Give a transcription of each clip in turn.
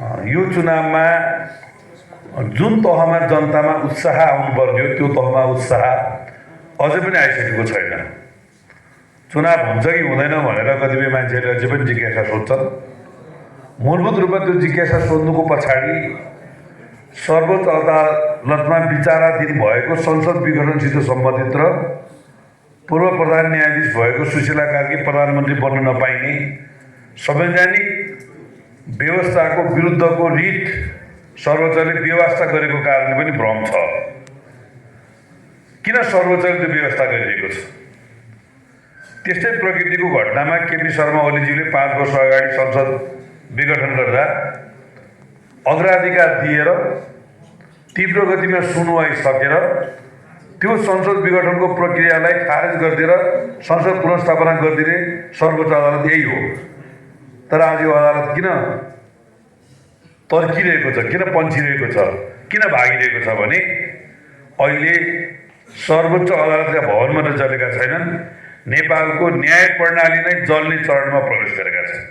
यो चुनावमा जुन तहमा जनतामा उत्साह आउनु पर्यो त्यो तहमा उत्साह अझै पनि आइसकेको छैन। चुनाव हुन्छ कि हुँदैन भनेर कतिपय मान्छेहरूले अझै पनि जिज्ञासा सोध्छन्। मूलभूत रूपमा त्यो जिज्ञासा सोध्नुको पछाडि सर्वोच्च अदालतमा विचाराधीन भएको संसद विघटनसित सम्बन्धित र पूर्व प्रधान न्यायाधीश भएको सुशीला कार्की प्रधानमन्त्री बन्न नपाइने संवैधानिक व्यवस्थाको विरुद्धको रिट सर्वोच्चले व्यवस्था गरेको कारणले पनि भ्रम छ। किन सर्वोच्चले त्यो व्यवस्था गरिरहेको छ? त्यस्तै प्रकृतिको घटनामा केपी शर्मा ओलीजीले 5 वर्ष अगाडि संसद विघटन गर्दा अग्राधिकार दिएर तीव्र गतिमा सुनवाई सकेर त्यो संसद विघटनको प्रक्रियालाई खारेज गरिदिएर संसद पुनर्स्थापना गरिदिने सर्वोच्च अदालत यही हो। तर आज यो अदालत किन तर्किरहेको छ, किन पन्छिरहेको छ, किन भागिरहेको छ भने अहिले सर्वोच्च अदालतका भवन मात्रै जलेका छैनन्, नेपालको न्याय प्रणाली नै जल्ने चरणमा प्रवेश गरेका छन्।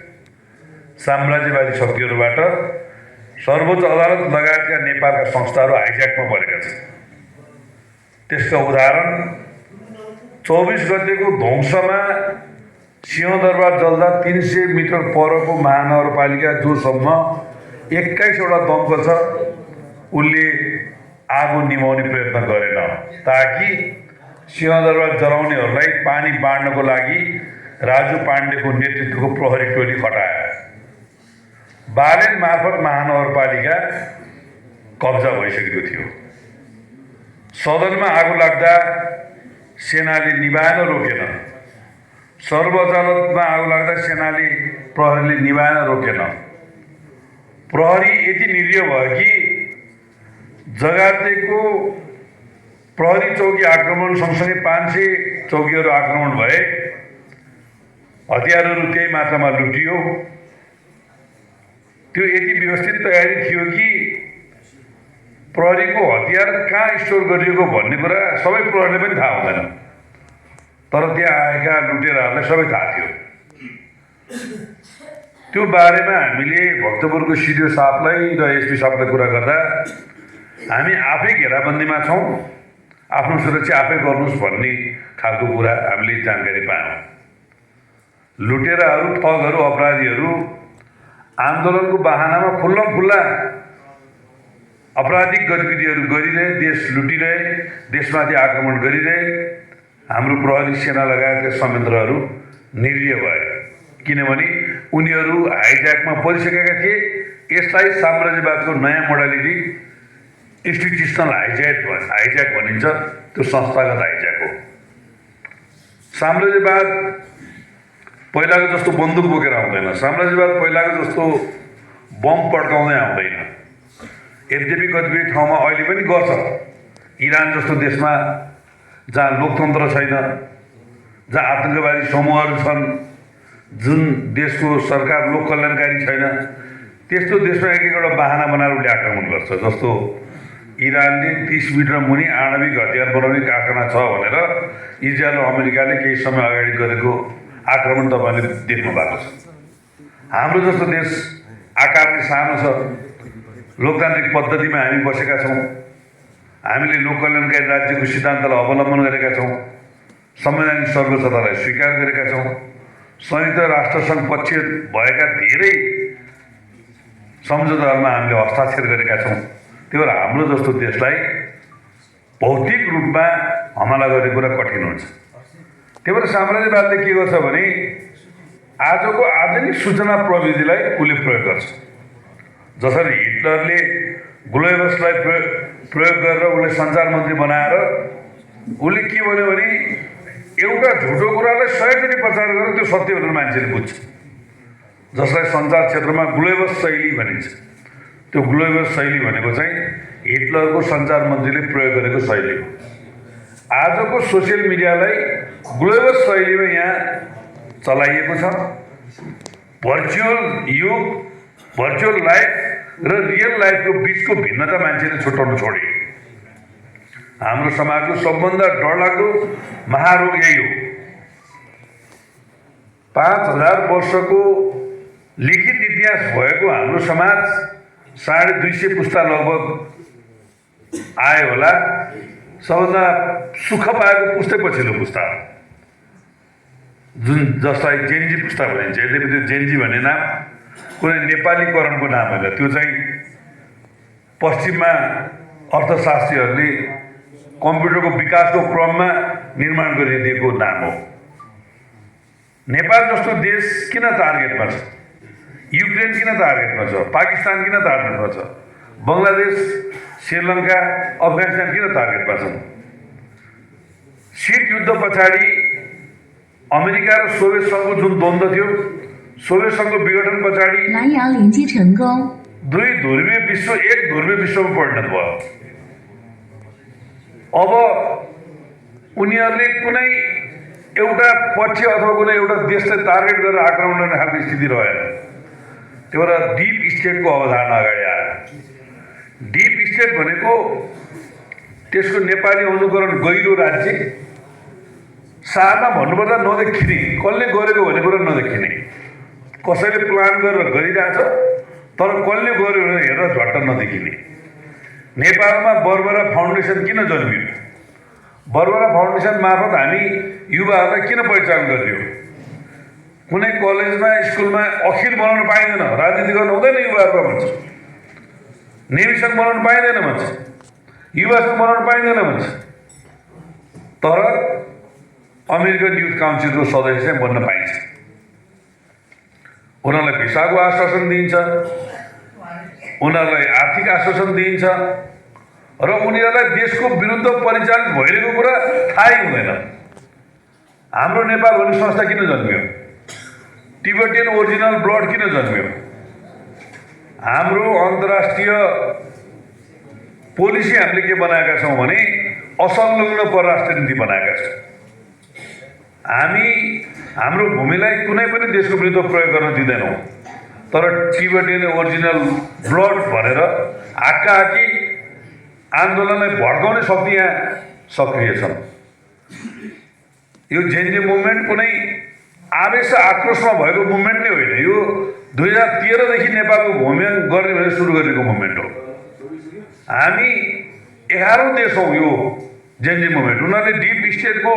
साम्राज्यवादी शक्तिहरूबाट सर्वोच्च अदालत लगायतका नेपालका संस्थाहरू हाइज्याकमा परेका छन्। त्यसका उदाहरण 24 गतेको ध्वंसमा सिंहदरबार जल्दा 300 मिटर परको महानगरपालिका जोसम्म 21वटा दमकल छ, उसले आगो निभाउने प्रयत्न गरेन ताकि सिंहदरबार जलाउनेहरूलाई पानी बाँड्नको लागि राजु पाण्डेको नेतृत्वको प्रहरी टोली खटायो। बालेन मार्फत महानगरपालिका कब्जा भइसकेको थियो। सदनमा आगो लाग्दा सेनाले निभाएन, रोकेन। सर्वोच्च अदालतमा आगो लाग्दा सेनाले प्रहरीले निभाएन, रोकेन। प्रहरी यति निरीह भयो कि जगातेको प्रहरी चौकी आक्रमण सँगसँगै 500 चौकीहरू आक्रमण भए, हतियारहरू त्यही मात्रामा लुटियो। त्यो यति व्यवस्थित तयारी थियो कि प्रहरीको हतियार कहाँ स्टोर गरिएको भन्ने कुरा सबै प्रहरीले पनि थाहा हुँदैन, तर त्यहाँ आएका लुटेराहरूलाई सबै थाहा थियो। त्यो बारेमा हामीले भक्तपुरको सिडिओ साहबलाई र एसपी साहबलाई कुरा गर्दा हामी आफै घेराबन्दीमा छौँ, आफ्नो सुरक्षा आफै गर्नुहोस् भन्ने खालको कुरा हामीले जानकारी पायौँ। लुटेराहरू, ठगहरू, अपराधीहरू आन्दोलनको बहानामा खुल्ला आपराधिक गतिविधिहरू गरिरहे, देश लुटिरहे, देशमाथि आक्रमण गरिरहे। हाम्रो प्रहरी सेना लगायतका संयन्त्रहरू निरीह भए किनभने उनीहरू हाइज्याकमा परिसकेका थिए। यसलाई साम्राज्यवादको नयाँ मोडालिटी इन्स्टिट्युसनल हाइज्याक भनिन्छ। त्यो संस्थागत हाइज्याक हो। साम्राज्यवाद पहिलाको जस्तो बन्दुक बोकेर आउँदैन, साम्राज्यवाद पहिलाको जस्तो बम पड्काउँदै आउँदैन। यद्यपि कतिपय ठाउँमा अहिले पनि गर्छ। इरान जस्तो देशमा जहाँ लोकतन्त्र छैन, जहाँ आतङ्कवादी समूहहरू छन्, जुन देशको सरकार लोक कल्याणकारी छैन, त्यस्तो देशमा एक-एकवटा बहाना बनाएर उसले आक्रमण गर्छ। जस्तो इरानले 30 मिटर मुनि आणविक हतियार बनाउने कारखाना छ भनेर इजरायल र अमेरिकाले केही समय अगाडि गरेको आक्रमण तपाईँले देख्नु भएको छ। हाम्रो जस्तो देश आकारले सानो छ, लोकतान्त्रिक पद्धतिमा हामी बसेका छौँ, हामीले लोक कल्याणकारी राज्यको सिद्धान्तलाई अवलम्बन गरेका छौँ, संवैधानिक सर्वोच्चतालाई स्वीकार गरेका छौँ, संयुक्त राष्ट्रसङ्घ पक्ष भएका धेरै सम्झौताहरूमा हामीले हस्ताक्षर गरेका छौँ। त्यही भएर हाम्रो जस्तो देशलाई भौतिक रूपमा हमला गर्ने कुरा कठिन हुन्छ। त्यही भएर साम्राज्यवादले के गर्छ भने आजको आधुनिक सूचना प्रविधिलाई उसले प्रयोग गर्छ। जसरी हिटलरले ग्लोबसलाई प्रयोग गरेर उसले सञ्चार मन्त्री बनाएर उसले के भन्यो भने एउटा झुटो कुरालाई 100 चोटि प्रचार गरेर त्यो सत्य भनेर मान्छेले बुझ्छ। जसलाई सञ्चार क्षेत्रमा ग्लोबस शैली भनिन्छ। त्यो ग्लोबस शैली भनेको चाहिँ हिटलरको सञ्चार मन्त्रीले प्रयोग गरेको शैली हो। आजको सोसियल मिडियालाई ग्लोबस शैलीमा यहाँ चलाइएको छ। भर्चुअल युग, भर्चुअल लाइफ र रियल लाइफको बिचको भिन्नता मान्छेले छुट्याउन छोडे। हाम्रो समाजको सबभन्दा डरलाग्दो महारोग यही हो। 5000 वर्षको लिखित इतिहास भएको हाम्रो समाज 250 पुस्ता लगभग आयो होला। सबभन्दा सुख पाएको पुस्तै पछिल्लो पुस्ता जुन जसलाई जेन्जी पुस्ता भनिन्छ। यद्यपि त्यो जेन्जी भन्ने नाम कुनै नेपालीकरणको नाम होइन, त्यो चाहिँ पश्चिममा अर्थशास्त्रीहरूले कम्प्युटरको विकासको क्रममा निर्माण गरिदिएको नाम हो। नेपाल जस्तो देश किन टार्गेटमा छ? युक्रेन किन टार्गेटमा छ? पाकिस्तान किन टार्गेटमा छ? बङ्गलादेश, श्रीलङ्का, अफगानिस्तान किन टार्गेटमा छन्? शीत युद्ध पछाडि अमेरिका र सोभियत सङ्घको जुन द्वन्द्व थियो, सोभियत सङ्घको विघटन पछाडि दुई ध्रुवीय विश्व एक ध्रुवीय विश्वमा परिणत भयो। अब उनीहरूले कुनै एउटा पक्ष अथवा कुनै एउटा देशलाई टार्गेट गरेर आक्रमण गर्ने खालको स्थिति रहेन। त्यो भएर डिप स्टेटको अवधारणा अगाडि आयो। डिप स्टेट भनेको त्यसको नेपाली अनुकरण गहिरो राज्य, सारमा भन्नुपर्दा नदेखिने, कसले गरेको भन्ने कुरा नदेखिने, कसैले प्लान गरेर गरिरहेछ तर कसले गर्यो भनेर हेर्दा झट्ट नदेखिने। नेपालमा बर्बरा फाउन्डेसन किन जन्मियो? बर्बरा फाउन्डेसन मार्फत हामी युवाहरूलाई किन पहिचान गरियो? कुनै कलेजमा स्कुलमा अखिल बनाउन पाइँदैन, राजनीति गर्नु हुँदैन युवाहरूको भन्छ, नेविसङ्घ बनाउनु पाइँदैन भन्छ, युवासँग बनाउनु पाइँदैन भन्छ, तर अमेरिकन युथ काउन्सिलको सदस्य चाहिँ बन्न पाइन्छ। उनीहरूलाई भिसाको आश्वासन दिइन्छ, उनीहरूलाई आर्थिक आश्वासन दिइन्छ र उनीहरूलाई देशको विरुद्ध परिचालित भइरहेको कुरा थाहै हुँदैन। हाम्रो नेपाल भन्ने संस्था किन जन्मियो? टिबेटियन ओरिजिनल ब्लड किन जन्मियो? हाम्रो अन्तर्राष्ट्रिय पोलिसी हामीले के बनाएका छौँ भने असंलग्न परराष्ट्र नीति बनाएका छौँ। हामी हाम्रो भूमिलाई कुनै पनि देशको विरुद्ध प्रयोग गर्न दिँदैनौँ, तर टिबेटियन ओरिजिनल ब्लड भनेर हाक्काहाक्की आन्दोलनलाई भड्काउने शक्ति यहाँ सक्रिय छन्। यो जेन्जी मुभमेन्ट कुनै आवेश आक्रोशमा भएको मुभमेन्ट नै होइन, यो 2013 देखि नेपालको भूमिमा गर्ने भनेर सुरु गरेको मुभमेन्ट हो। हामी 11औं देश हौँ यो जेन्जी मुभमेन्ट। उनीहरूले डिप स्टेटको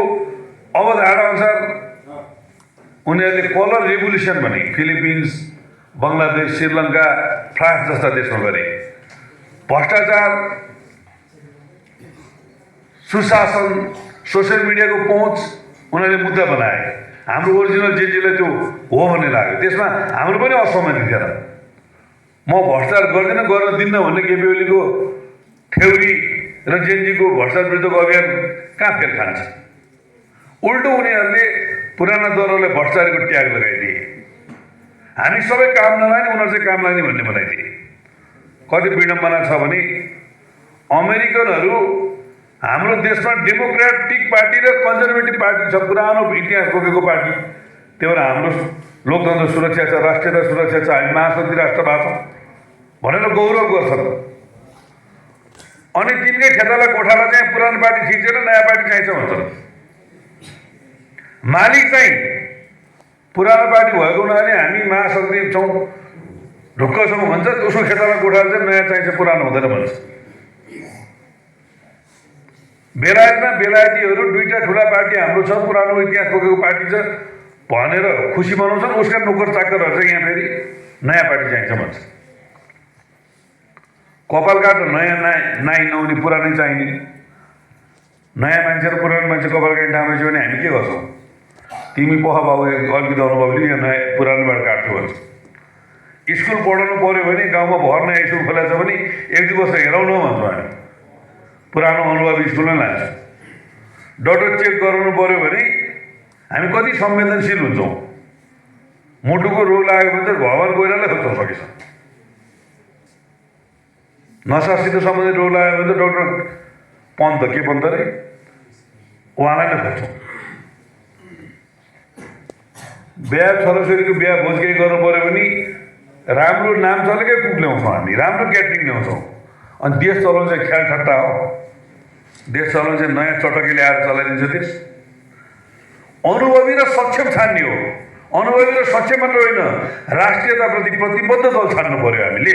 अवधारणा अनुसार उनीहरूले कलर रेभोल्युसन भने फिलिपिन्स, बङ्गलादेश, श्रीलङ्का, फ्रान्स जस्ता देशमा गरे। भ्रष्टाचार, सुशासन, सोसियल मिडियाको पहुँच उनीहरूले मुद्दा बनाए। हाम्रो ओरिजिनल जेन्जीलाई त्यो हो भन्ने लाग्यो। त्यसमा हाम्रो पनि असहमति थिएन। म भ्रष्टाचार गर्दिनँ, गर्न दिन्न भन्ने केपी ओलीको थ्योरी र जेन्जीको भ्रष्टाचार विरुद्धको अभियान कहाँ फेर खान्छ? उल्टो उनीहरूले पुराना दलहरूलाई भ्रष्टाचारको ट्याग लगाइदिए। हामी सबै काम नलाने, उनीहरू चाहिँ काम लाग्ने भन्ने बनाइदिए। कति विडम्बना छ भने अमेरिकनहरू हाम्रो देशमा डेमोक्रेटिक पार्टी र कन्जर्भेटिभ पार्टी छ, पुरानो इतिहास बोकेको पार्टी। त्यही भएर हाम्रो लोकतन्त्र सुरक्षा छ, राष्ट्रियता सुरक्षा छ, हामी महाशक्ति राष्ट्र भएको छौँ भनेर गौरव गर्छन्। अनि तिनकै खेताला कोठाला चाहिँ पुरानो पार्टी ठिक छैन, नयाँ पार्टी चाहिन्छ भन्छन्। मालिक चाहिँ पुरानो पार्टी भएको हुनाले हामी महाशक्ति छौँ, ढुक्क छौँ भन्छ, उसको खेताला कोठाला चाहिँ नयाँ चाहिन्छ, पुरानो हुँदैन भन्छ। बेलायतमा बेलायतीहरू दुईटा ठुला पार्टी हाम्रो छ, पुरानो इतिहास बोकेको पार्टी छ भनेर खुसी मनाउँछन्। उसका नोकर चाकरहरू चाहिँ यहाँ फेरि नयाँ पार्टी चाहिन्छ भन्छ। कपाल काट्न नयाँ नाइ नहुने पुरानै चाहिने। नयाँ मान्छे र पुरानो मान्छे कपाल काट्ने ठाउँ रहेछ भने हामी के गर्छौँ? तिमी पख बाबु अलिकति अनुभवले यहाँ नयाँ पुरानोबाट काट्छु भन्छ। स्कुल पढाउनु पऱ्यो भने गाउँमा भर नयाँ स्कुल खोला छ भने 1-2 वर्ष हेरौँ न भन्छौँ हामी, पुरानो अनुभव स्कुलमै लान्छौँ। डक्टर चेक गराउनु पऱ्यो भने हामी कति संवेदनशील हुन्छौँ। मुटुको रोग लाग्यो भने चाहिँ भगवान कोइरालाई खोज्न सकिन्छ। नसासित सम्बन्धित रोग लाग्यो भने त डक्टर पन्त के पन्त रे उहाँलाई नै खोज्छौँ। बिहा छोराछोरीको बिहा भोज केही गर्नु पऱ्यो भने राम्रो नाम चलेकै कुक ल्याउँछौँ हामी, राम्रो क्याटरिङ ल्याउँछौँ। अनि देश चलाउनु चाहिँ ख्याल ठट्टा हो। देश चलाउनु चाहिँ नयाँ चटकी ल्याएर चलाइदिन्छ देश। अनुभवी र सक्षम छान्ने हो। अनुभवी र सक्षम मात्र होइन, राष्ट्रियताप्रति प्रतिबद्ध दल छान्नु पऱ्यो हामीले।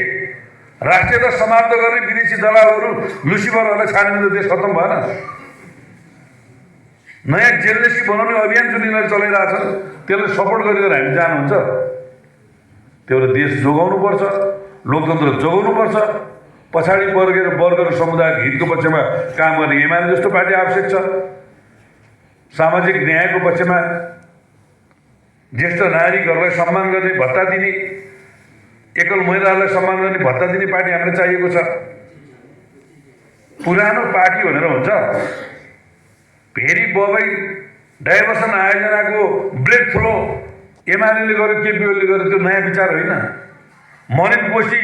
राष्ट्रियता समाप्त गर्ने विदेशी दलालहरू लुसिफरहरूलाई छानेर देश खत्तम भएन। नयाँ जेललेसी बनाउने अभियान जुन यिनीहरूले चलाइरहेछ त्यसलाई सपोर्ट गरेर हामी जानुहुन्छ। त्यो भएर देश जोगाउनुपर्छ, लोकतन्त्र जोगाउनुपर्छ। पछाडि वर्ग र समुदायको हितको पक्षमा काम गर्ने एमाले जस्तो पार्टी आवश्यक छ। सामाजिक न्यायको पक्षमा ज्येष्ठ नागरिकहरूलाई सम्मान गर्ने भत्ता दिने, एकल महिलाहरूलाई सम्मान गर्ने भत्ता दिने पार्टी हामीलाई चाहिएको छ। पुरानो पार्टी भनेर हुन्छ, फेरि बबई डाइभर्सन आयोजनाको ब्रेक थ्रो एमाले गर्यो, केपी ओलीले गर्यो, त्यो नयाँ विचार होइन। मरिन कोशी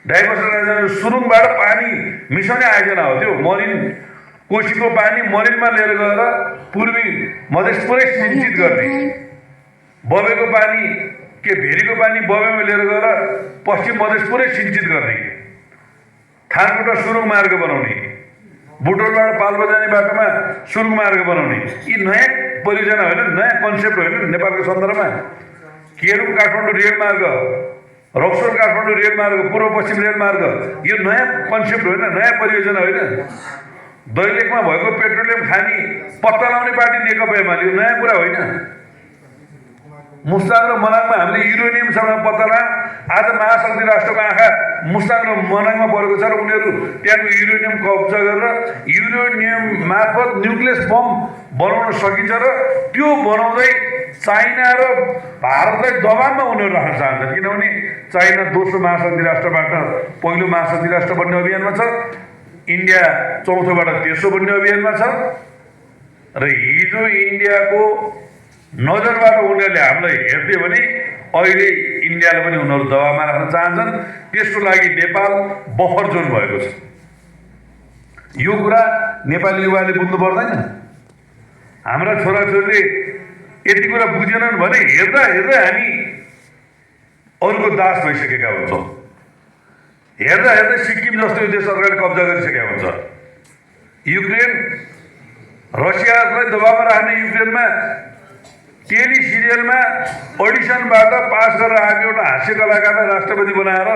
डाइभर्सन आयोजना सुरुङबाट पानी मिसाउने आयोजना हो। त्यो मरिन कोशीको पानी मरिनमा लिएर गएर पूर्वी मधेस पुरै सिंचित गर्ने, बबेको पानी भेरीको पानी बबेमा लिएर गएर पश्चिम मधेस पुरै सिंचित गर्ने, थानकोटा सुरुङ मार्ग बनाउने, बुटोलबाट पाल्पा जाने बाटोमा सुरुङ मार्ग बनाउने, यी नयाँ परियोजना होइन, नयाँ कन्सेप्ट होइन नेपालको सन्दर्भमा। केरुङ काठमाडौँ रेलमार्ग, रक्सोल काठमाडौँ रेलमार्ग, पूर्व पश्चिम रेलमार्ग, यो नयाँ कन्सेप्ट होइन, नयाँ परियोजना होइन। दैलेखमा भएको पेट्रोलियम खानी पत्ता लगाउने पार्टी नेकपा एमाले, यो नयाँ कुरा होइन। मुस्ताङ र मनाङमा हामीले युरेनियमसँग पत्ता लगायौँ। आज महाशक्ति राष्ट्रको आँखा मुस्ताङ र मनाङमा परेको छ र उनीहरू त्यहाँको युरेनियम कब्जा गरेर युरेनियम मार्फत न्युक्लियस बम बनाउन सकिन्छ र त्यो बनाउँदै चाइना र भारतलाई दबावमा उनीहरू राख्न चाहन्छन्। किनभने चाइना दोस्रो महाशक्ति राष्ट्रबाट पहिलो महाशक्ति राष्ट्र बन्ने अभियानमा छ, इन्डिया चौथोबाट तेस्रो बन्ने अभियानमा छ र हिजो इन्डियाको नजरबाट उनीहरूले हामीलाई हेर्थे भने अहिले इन्डियालाई पनि उनीहरू दबावमा राख्न चाहन्छन्। त्यसको लागि नेपाल बफर जोन भएको छ। यो कुरा नेपाली युवाले बुझ्नु पर्दैन। हाम्रा छोराछोरीले यति कुरा बुझेनन् भने हेर्दा हेर्दै हामी अरूको दास भइसकेका हुन्छौँ। हेर्दा हेर्दै सिक्किम जस्तो यो देश सरकारले कब्जा गरिसकेका हुन्छ। युक्रेन रसियालाई दबावमा राख्ने युक्रेनमा टेली सिरियलमा अडिसनबाट पास गरेर आएको एउटा हास्य कलाकारलाई राष्ट्रपति बनाएर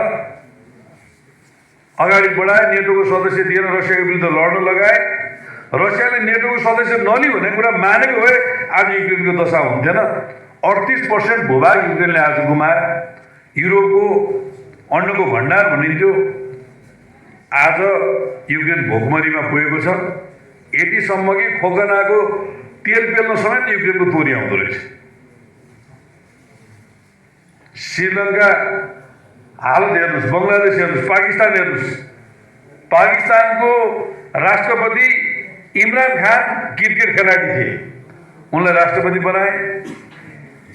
अगाडि बढाए, नेटोको सदस्य दिएर रसियाको विरुद्ध लड्न लगाए। रसियाले नेटोको सदस्य नलियो भन्ने कुरा मानेको भए आज युक्रेनको दशा हुन्थेन। 38% भूभाग युक्रेनले आज गुमायो। युरोपको अन्नको भण्डार भनिन्थ्यो, आज युक्रेन भोकमरीमा पुगेको छ। यतिसम्म कि खोकनाको तेल पेल्न समेत युक्रेनको तोरी आउँदो रहेछ। श्रीलङ्का हालत हेर्नुहोस्, बङ्गलादेश हेर्नुहोस्, पाकिस्तान हेर्नुहोस्। पाकिस्तानको राष्ट्रपति इमरान खान क्रिकेट खेलाडी थिए, उनलाई राष्ट्रपति बनाए।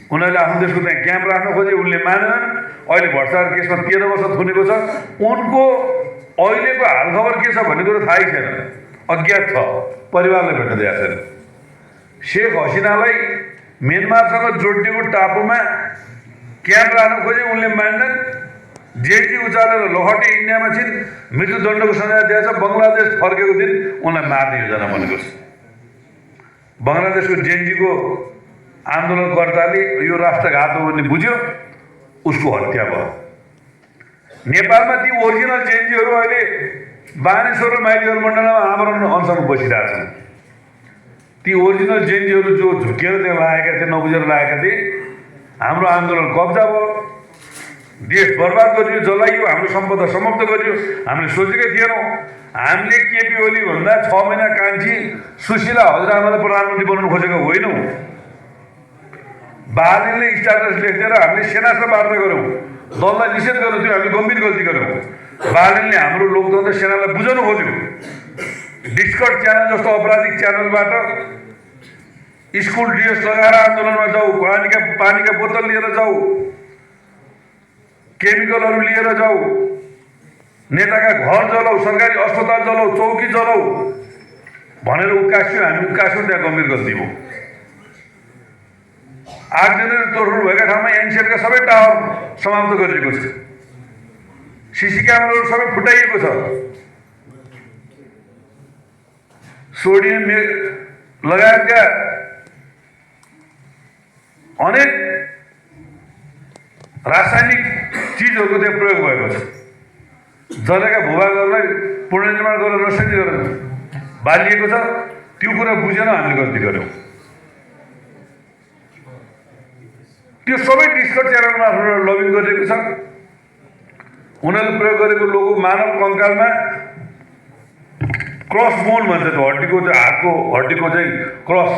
उनीहरूले आफ्नो देशको त्यहाँ क्याम्प राख्न खोजे, उनले मानेनन्। अहिले भ्रष्टाचार केसमा 13 वर्ष थुनेको छ। उनको अहिलेको हालखबर के छ भन्ने कुरो थाहै छैन, अज्ञात छ, परिवारले भेट्न दिएको छैन। शेख हसिनालाई म्यानमारसँग जोडिएको टापुमा क्याम्प राख्न खोजे, उनले मान्नन्। जेजी उचालेर लहटे इन्डियामा छिन्, मृत्युदण्डको सजाय दिएछ। बङ्गलादेश फर्केको दिन उनलाई मार्ने योजना बनेको छ। बङ्गलादेशको जेनजीको आन्दोलनकर्ताले यो राष्ट्रघात हो भन्ने बुझ्यो, उसको हत्या भयो। नेपालमा ती ओरिजिनल जेनजीहरू अहिले बानेश्वर र माइतीघर मण्डलमा आमरण अनसनमा बसिरहेछन्। ती ओरिजिनल जेनजीहरू जो झुकेर त्यहाँ लागेका थिए, नबुझेर लागेका थिए, हाम्रो आन्दोलन कब्जा भयो, देश बर्बाद गरियो, जलाइयो, हाम्रो सम्पदा समाप्त गरियो। हामीले सोचेकै थिएनौँ। हामीले केपी ओली भन्दा 6 महिना कान्छी सुशीला हजुरआमालाई प्रधानमन्त्री बनाउनु खोजेको होइनौँ। बालनले स्ट्याटस लेखेर हामीले सेनासँग वार्ता गऱ्यौँ, दललाई निषेध गऱ्यौँ। त्यो हामीले गम्भीर गल्ती गऱ्यौँ। बालनले हाम्रो लोकतन्त्र सेनालाई बुझाउनु खोज्यो। डिस्कट च्यानल जस्तो अपराधिक च्यानलबाट स्कुल ड्रेस लगाएर आन्दोलनमा जाऊ, पानीका बोतल लिएर जाऊ, केमिकलहरू लिएर जाऊ, नेताका घर जलाऊ, सरकारी अस्पताल जलाऊ, चौकी जलाऊ भनेर उकास्यो। हामी उकास्यौँ, त्यहाँ गम्भीर गल्ती हो। आगजनीले तोडफोड भएका ठाउँमा एनसिएलका सबै टावर समाप्त गरिएको छ। सिसी क्यामेराहरू सबै फुटाइएको छ। सोडियम लगायतका अनेक रासायनिक चिजहरूको त्यहाँ प्रयोग भएको छ। जलेका भूभागहरूलाई पुनर्निर्माण गरेर नसक्ने गरेर बालिएको छ। त्यो कुरा बुझेन हामीले गल्ती गर्यौँ। त्यो सबै डिस्कट च्यानल मार्फत लबिङ गरिएको छ। उनीहरूले प्रयोग गरेको लोगो मानव कङ्कालमा क्रस बोन भन्छ, त्यो हड्डीको त्यो हातको हड्डीको चाहिँ क्रस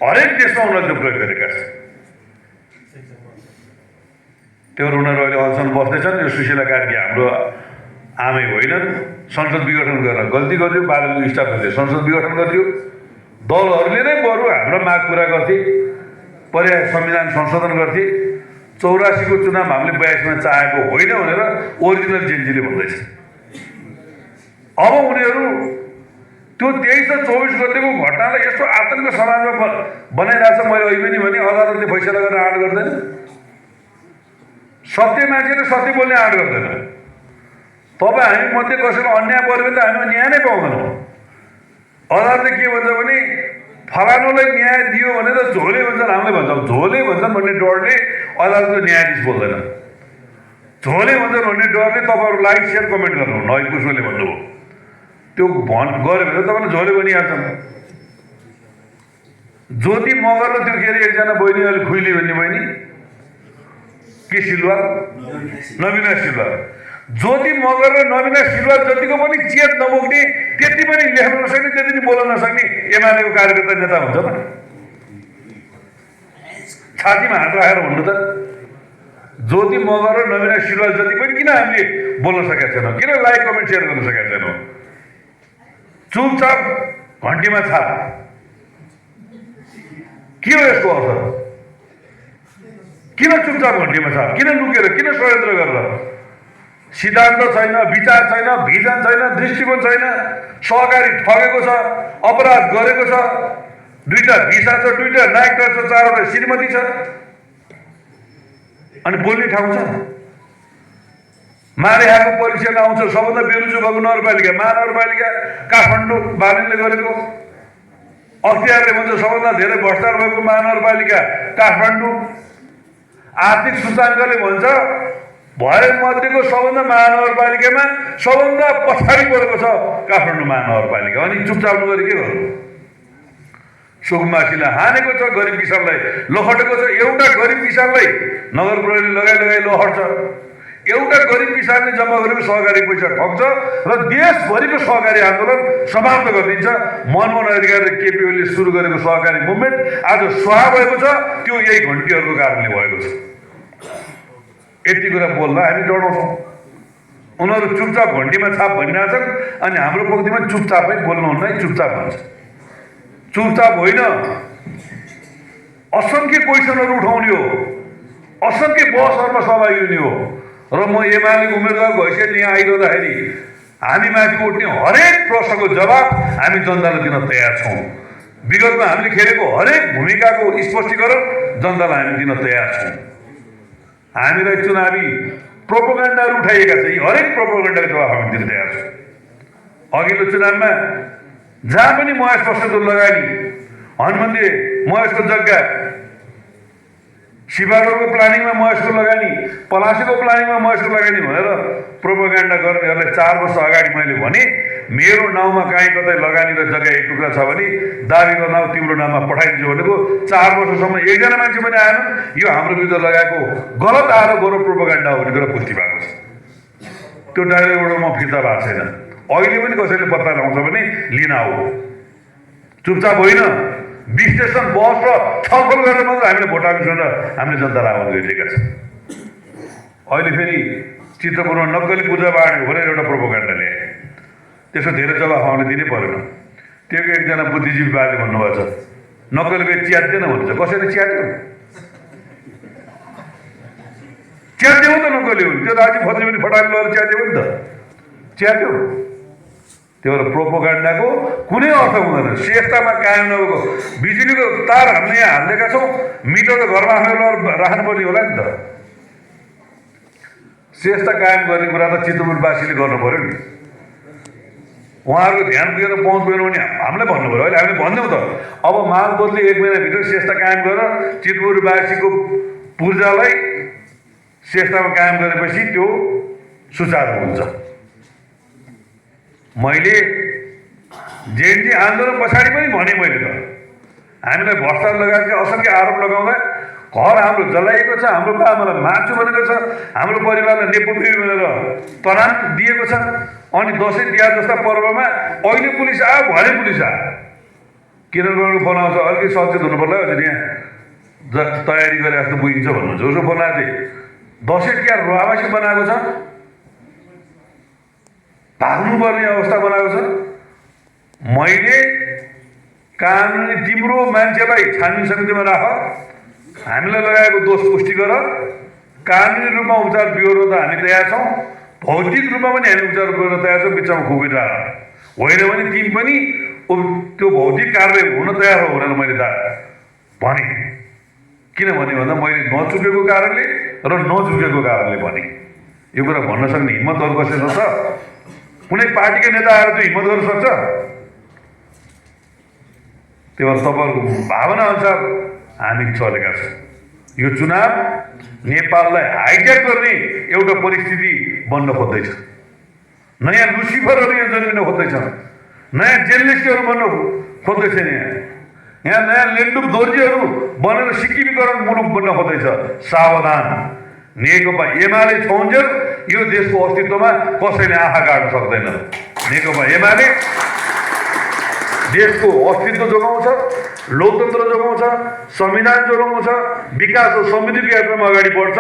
हरेक देशमा उनीहरूले त्यो प्रयोग गरेका छन्। त्यो उनीहरू अहिले अहिलेसम्म बस्दैछन्। यो सुशीला कार्की हाम्रो आमै होइनन्। संसद विघटन गरेर गल्ती गर्यो, बालको स्टाफहरूले संसद विघटन गरियो। दलहरूले नै बरु हाम्रो माग पुरा गर्थे, पर्याय संविधान संशोधन गर्थे। 84 को चुनाव हामीले 82 मा चाहेको होइन भनेर ओरिजिनल जेन्जीले भन्दैछ। अब उनीहरू त्यो 23 र 24 गतेको घटनालाई यस्तो आतंक समाजमा बनाइरहेछ। मैले अहिले पनि भने अदालतले फैसला गरेर आँट गर्दैन। सत्य मान्छेले सत्य बोल्ने आँट गर्दैन। तपाईँ हामी मध्ये कसैको अन्याय पऱ्यो भने त हामी न्याय नै पाउँदैनौँ। अदालतले के भन्छ भने फलानुलाई न्याय दियो भने त झोले भन्छन्, हामीले भन्छौँ झोले भन्छन् भन्ने डरले अदालतको न्यायाधीश बोल्दैन। झोले भन्छन् भन्ने डरले तपाईँहरू लाइक सेयर कमेन्ट गर्नु नय पुष्पले भन्नुभयो। त्यो गऱ्यो भने तपाईँले झोले बनिहाल्छन्। ज्योति मगर र त्यो के अरे एकजना बहिनी अहिले खुइली भन्ने बहिनी के सिलवार, नवीना सिलवार। ज्योति मगर र नवीना सिलवार जतिको पनि चेत नबोक्ने, त्यति पनि लेख्न नसक्ने, त्यति पनि बोल्न नसक्ने एमालेको कार्यकर्ता नेता हुन्छ त। छातीमा हात राखेर भन्नु त। ज्योति मगर र नवीना सिलवार जति पनि किन हामीले बोल्न सकेका छैनौँ? किन लाइक कमेन्ट सेयर गर्न सकेका छैनौँ? चुपचाप घन्टीमा छाप। के हो यसको अर्थ? किन चुपचाप घन्टीमा छाप? किन लुकेर, किन षड्यन्त्र गरेर? सिद्धान्त छैन, विचार छैन, भिजन छैन, दृष्टिकोण छैन। सहकारी ठगेको छ, अपराध गरेको छ, 2टा भिसा छ, 2टा नागरिकता छ, 4वटा श्रीमती छ, अनि बोल्ने ठाउँ छ। मारेहाको परीक्षा आउँछ। सबभन्दा बेरुजु भएको नगरपालिका महानगरपालिका काठमाडौँ बालिनले गरेको। अख्तियारले भन्छ सबभन्दा धेरै भ्रष्टाचार भएको महानगरपालिका काठमाडौँ। आर्थिक सूचाङ्कले भन्छ भरे मध्येको सबभन्दा महानगरपालिकामा सबभन्दा पछाडि परेको छ काठमाडौँ महानगरपालिका। अनि चुपचाप नगरी के गर्नु? सुकुम्बासीलाई हानेको छ, गरिब किसानलाई लखटेको छ। एउटा गरिब किसानलाई नगर प्रहरी लगाई लखट्छ। एउटा गरिब किसानले जम्मा गरेको सहकारी पैसा ठग्छ र देशभरिको सहकारी आन्दोलन समाप्त गरिदिन्छ। मनमोहन अधिकारी र केपी ओलीले सुरु गरेको सहकारी मुभमेन्ट आज स्वाहा भएको छ। त्यो यही घन्टीहरूको कारणले भएको छ। यति कुरा बोल्दा हामी डराउँछौँ। उनीहरू चुपचाप घन्टीमा छाप भनिरहेछन्, अनि हाम्रो पक्तिमा चुपचापै बोल्नुहुन्न है, चुपचाप भन्छ। चुपचाप होइन, असङ्ख्य क्वेसनहरू उठाउने हो, असङ्ख्य बहसहरूमा सहभागी हुने हो। र म एमालेको उम्मेदवारको हैसियतले यहाँ आइरहँदाखेरि हामी माथि उठ्ने हरेक प्रश्नको जवाब हामी जनतालाई दिन तयार छौँ। विगतमा हामीले खेलेको हरेक भूमिकाको स्पष्टीकरण जनतालाई हामी दिन तयार छौँ। हामीलाई चुनावी प्रोपोगन्डाहरू उठाइएका छ, यी हरेक प्रोपोगन्डाको जवाब हामी दिन तयार छौँ। अघिल्लो चुनावमा जहाँ पनि महेश बस्नेतको लगानी, हनुमन्दिर महेशको जग्गा, शिवरोडको प्लानिङमा महेशको लगानी, पलासीको प्लानिङमा महेशको लगानी भनेर प्रोपोगन्डा गर्नेहरूलाई 4 वर्ष अगाडि मैले भने मेरो नाउँमा काहीँ कतै लगानी र जग्गा एक टुक्रा छ भने दाबीको नाउँ तिम्रो नाममा पठाइदिन्छु भनेको 4 वर्षसम्म एकजना मान्छे पनि आएन। यो हाम्रो विरुद्ध लगाएको गलत आरोप गरेर प्रोपोगन्डा हो भने कुरा पुष्टि भएको छ। त्यो डाइरेक्टबाट म फिर्ता भएको छैन। अहिले पनि कसैले पत्ता लगाउँछ भने लिन आऊ। चुपचाप होइन, विश्लेषण बहस र छलफल गरेर मात्र हामीले भोट हाल्छौँ र हामीले जनतालाई आह्वान गरिरहेका छौँ। अहिले फेरि चित्रपुरमा नक्कली पूजा बाँड्यो भनेर एउटा प्रोपोगन्डा ल्याए। त्यसको धेरै जवाफ हामीले दिनै परेन। त्यो एकजना बुद्धिजीवी बाले भन्नुभएको छ नक्कलीको च्यात्दैन भन्छ। कसैले च्यात्यो? च्यात्यो त नक्कली हो। त्यो राजीव खत्री पनि फटाले लगेर च्यात्यो नि त, च्यात्यो। त्यो भएर प्रोपोगन्डाको कुनै अर्थ हुँदैन। श्रेष्ठतामा कायम नभएको बिजुलीको तार हामीले यहाँ हालिदिएका छौँ, मिटर त घरमा राख्नुपर्ने होला नि त। श्रेष्ठता कायम गर्ने कुरा त चितवनवासीले गर्नु पऱ्यो नि। उहाँहरूको ध्यान पुगेर पहुँच पुगेन भने हामीलाई भन्नु पऱ्यो। अहिले हामीले भन्दैौँ त। अब माग बदली 1 महिनाभित्र श्रेष्ठता कायम गरेर चितवनवासीको पूर्जालाई श्रेष्ठतामा कायम गरेपछि त्यो सुचारू हुन्छ। मैले जेएनजी आन्दोलन पछाडि पनि भने मैले त हामीलाई भ्रष्टाचार लगायतका असंख्य आरोप लगाउँदा घर हाम्रो जलाइएको छ, हाम्रो बाबालाई मार्छु भनेको छ, हाम्रो परिवारलाई नेपोटी भनेर तनाव दिएको छ। अनि दसैँ तिहार जस्ता पर्वमा अहिले पुलिस आयो, भरे पुलिस आयो। किरण गौडको फोन आउँछ, अलिकति सचेत हुनु पर्ला हजुर, यहाँ तयारी गरे जस्तो बुझिन्छ भन्नुहुन्छ। उसको फोन आएको थिएँ, दसैँ तिहार आवासी बनाएको छ, भाग्नुपर्ने अवस्था बनाएको छ। मैले कानुनी तिम्रो मान्छेलाई छानबिन समितिमा राख, हामीलाई लगाएको दोष पुष्टि गर, कानुनी रूपमा उपचार बिहोर्न त हामी तयार छौँ, भौतिक रूपमा पनि हामी उपचार बिहोर्न तयार छौँ। बिचमा खुबिरा होइन भने तिमी पनि त्यो भौतिक कारवाही हुन तयार हो भनेर मैले भने। किनभने भन्दा मैले नचुकेको कारणले र नझुकेको कारणले भने। यो कुरा भन्न सक्ने हिम्मत अरू कसैसँग छ? कुनै पार्टीका नेता आएर त्यो हिम्मत गर्न सक्छ? त्यही भएर तपाईँहरूको भावना अनुसार हामी चलेका छौँ। यो चुनाव नेपाललाई हाइज्याक गर्ने एउटा परिस्थिति बन्न खोज्दैछ। नयाँ लुसिफरहरू यहाँ जन्मिन खोज्दैछन्, नयाँ जेललिस्टहरू बन्न खोज्दैछन्। यहाँ नयाँ लेन्डुप दोर्जीहरू बनेर सिक्किमीकरण मुलुक बन्न खोज्दैछ। सावधान, नेकपा एमाले छौन्जेल यो देशको अस्तित्वमा कसैले आँखा गाड्न सक्दैन। नेकपा एमाले देशको अस्तित्व जोगाउँछ, लोकतन्त्र जोगाउँछ, संविधान जोगाउँछ, विकास र समृद्धिको यात्रामा अगाडि बढ्छ।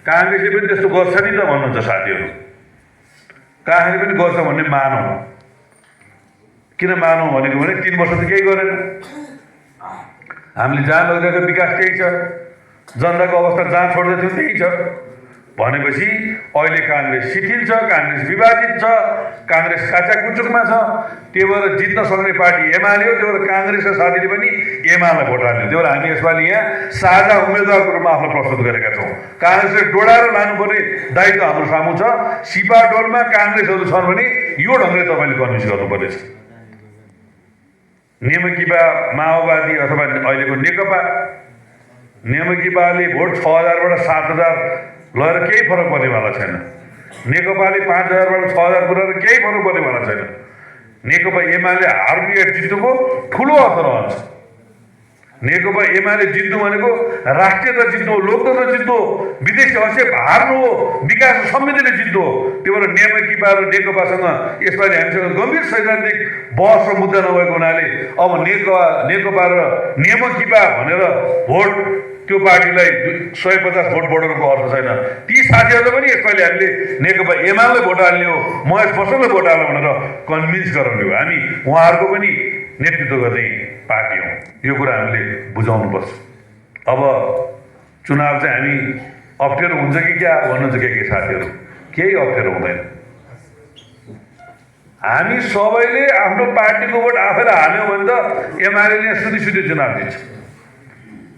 काङ्ग्रेसले पनि त्यस्तो गर्छ नि त भन्नुहुन्छ साथीहरू। काङ्ग्रेसले पनि गर्छ भन्ने मानौँ। किन मानौँ भनेको भने 3 वर्ष त केही गरेन। हामीले जहाँ लगिरहेको विकास त्यही छ, जनताको अवस्था जहाँ छोड्दै थियो त्यही छ भनेपछि अहिले काङ्ग्रेस शिथिल छ, काङ्ग्रेस विभाजित छ, काङ्ग्रेस काचाकुचुकमा छ। त्यही भएर जित्न सक्ने पार्टी एमाले हो। त्यही भएर काङ्ग्रेसका साथीले पनि एमालाई भोट हाल्यो। त्यही भएर हामी यसपालि यहाँ साझा उम्मेदवारको रूपमा आफ्नो प्रस्तुत गरेका छौँ। काङ्ग्रेसले डोडाएर लानुपर्ने दायित्व हाम्रो सामु छ। सिपाडोलमा काङ्ग्रेसहरू छन् भने यो ढङ्गले तपाईँले कन्भिन्स गर्नुपर्नेछ। नेमकीपा माओवादी अथवा अहिलेको नेकपा, नेमकीपाले भोट 6000बाट 7000 लगेर केही फरक पर्नेवाला छैन। नेकपाले 5000बाट 6000 पुऱ्याएर केही फरक पर्नेवाला छैन। नेकपा एमाले हार्नु या जित्नुको ठुलो अर्थ रहन्छ। नेकपा एमाले जित्नु भनेको राष्ट्रियता जित्नु हो, लोकतन्त्र जित्नु हो, विदेशी हस्तक्षेप हार्नु हो, विकास र समृद्धिले जित्नु हो। त्यही भएर नेमकीपा र नेकपासँग यसपालि हामीसँग गम्भीर सैद्धान्तिक बहस र मुद्दा नभएको हुनाले अब नेकपा र नेमकीपा भनेर भोट त्यो पार्टीलाई 150 भोट बढाउनुको अर्थ छैन। ती साथीहरूले पनि यसपालि हामीले नेकपा एमाले भोट हाल्ने हो, महेश बसलले भोट हाल्नु भनेर कन्भिन्स गराउने हो। हामी उहाँहरूको पनि नेतृत्व गर्ने पार्टी हौँ। यो कुरा हामीले बुझाउनुपर्छ। अब चुनाव चाहिँ हामी अप्ठ्यारो हुन्छ कि क्या भन्नुहुन्छ के साथीहरू? केही अप्ठ्यारो हुँदैन। हामी सबैले आफ्नो पार्टीको भोट आफैलाई हाल्यौँ भने त एमाले सुधी चुनाव दिन्छ।